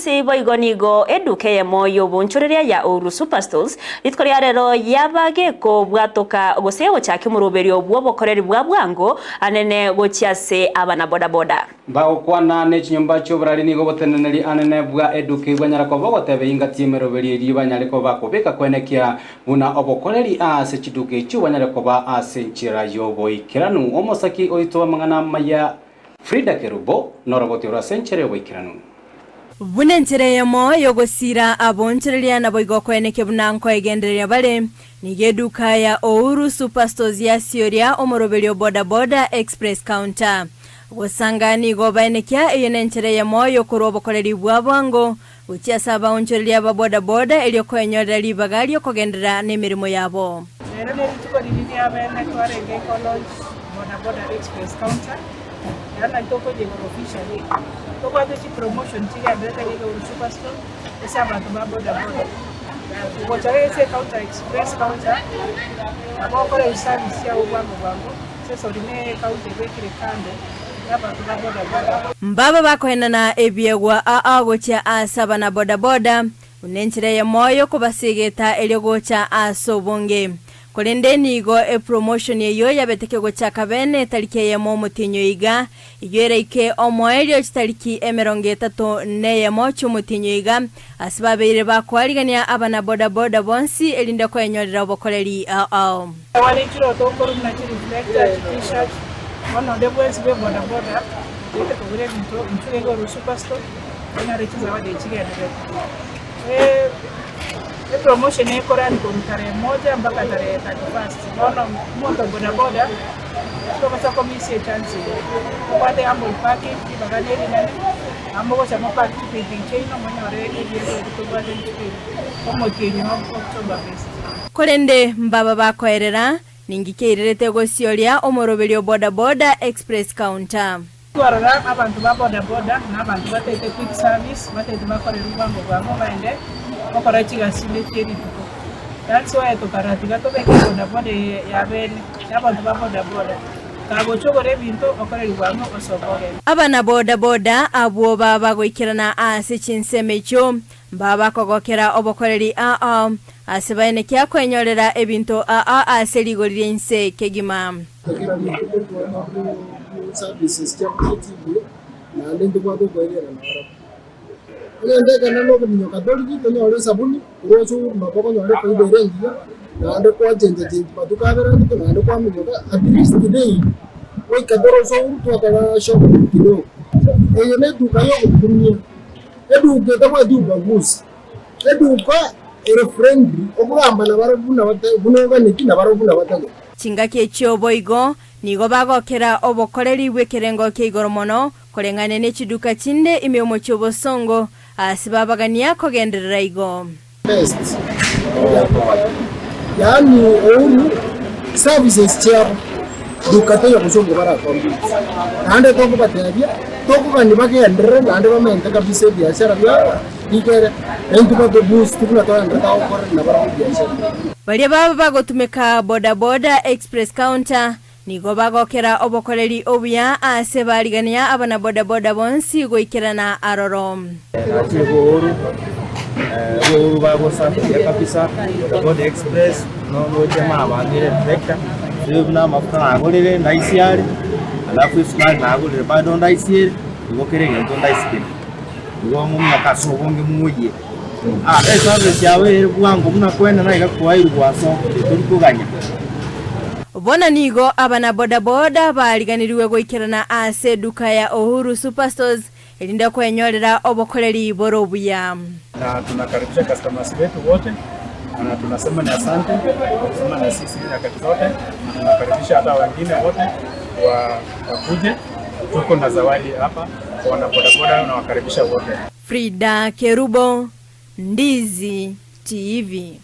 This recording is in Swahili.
bonsi boigonigo eduke moyo bonchoreria ya Uru Superstores litkoria rero yabageko bwatoka goseo chake muruberio bwobokoreri bwa bwango anene gochiase abana boda boda bao kwana ne chinyumba chobrali ni goboteneneri anene bwa eduke banyara ko bogotebe ingati meroberi ri banyare ko bakobeka kwenekia buna obokoreri ase chiduke chu banyare ko ba ase chira yobo ikiranu omosaki oitwa mangana maya Frida Kerubo noroboti ora senchere boikiranu Bunentere yamo yogosira abonchereria na boigo kweneke bunanko egenderia bale nigeduka ya Uru Superstores ya Sioria omorobelio boda boda express counter gosangani gobaenekia eyenentere yamo yokorobo koleri bwabwango uchiasaba onchereria boda boda elioko enyoda libagario kogendera nemirimo yabo Lero tuko dini abene twarenge college boda boda express counter yana toko je officially toko ati promotion tiga beta ile Uru Superstore esa abantu boda boda uko chare ese counter express counter abo kore service ya ubwango bwango sasa line counter bekire kando abantu boda boda mbaba bakoenana ebiegwa gocha asaba na boda boda unenchire ya moyo kubasigeta eliogocha asobonge Kolende nigo promotion yeyo yabeteke gocha kabene talike ya mutinyo iga igere ike omoelio chitaliki emerongetato ne ya mochu mutinyo iga asibabire bakwaligania abana boda boda bonsi elinda ko enyorera obokoleri wali chiro to ko na chiri reflector t-shirt ono de boys be boda boda ite ko gure bintu nchule go Uru Superstore ina rechiza wade chigenda promotion iko rani kwa tarehe 1 mpaka tarehe 31. Naona mmoja boda boda kutoka kwa komisi chance upate ambo ipaki bagani ile nani ambo kwa sababu paki piping chain mwenye already ndio kutoka kama Kenya October fest Kolende mbaba bakoerera ningikeirerete gosioria omorobelio boda boda express counter Tuarara abantu boda boda n'abantu batete quick service batete bakore rubango bwango baende okora chigasile kiri that's why tukaratika tobeke boda boda yabene abantu boda boda kabo chogore bintu okore rubango osokore abana boda boda abo baba goikirana ase chinsemecho baba kogokera obokoreri asibaine kya kwenyorera ebintu aseligorire nse kegima services champion na ndende kwa to kwelera na ndeka na no binyo kadoliki to nyore sabuni rozo maboko nyore ko iberengi na ndo kwa jenje patuka vera to na ndo kwa minyo at least today we kadoro so to akala shop kido eyene duka yo kutumia edu geta kwa duka bus edu kwa ere friendly okugamba na barabuna bunoga nikina barabuna batago chingake choboigo nigo bagokera obokoreri bwekerengo keigoro mono kolengane ne chiduka chinde imyomo chobosongo asibabagania kogenderera igo best yani Uru services chair duka to yobosongo bara kombi ande to kubatabia to kubani bagendere ande bamente kabise biashara bya dikere entu ko boost kuna to ande ta okore na bara biashara bali baba bagotumeka boda boda express counter nigo bagokera obokoreri obuya ase baligania abana boda boda bonsi goikirana arorom Uru bagosa ya kabisa boda express no jamaa abangire vector na mafuta agolere ndaisiari alafu isukari na agolere bado ndaisiari ngokere ngento ndaisiari ngo mumna kasobonge mumuye service yawe bwango muna kwenda na igakuwaira gwaso turikuganya Bona nigo abana boda boda baliganiriwe goikirana ase duka ya Uru Superstores elinda kwenyorera obokoreri borobuya na tunakaribisha customers wetu wote na tunasema ni asante kusema na sisi nyakati zote na tunakaribisha hata wengine wote wakuje tuko na zawadi hapa kwa wana boda boda na wakaribisha wote Frida Kerubo Ndizi TV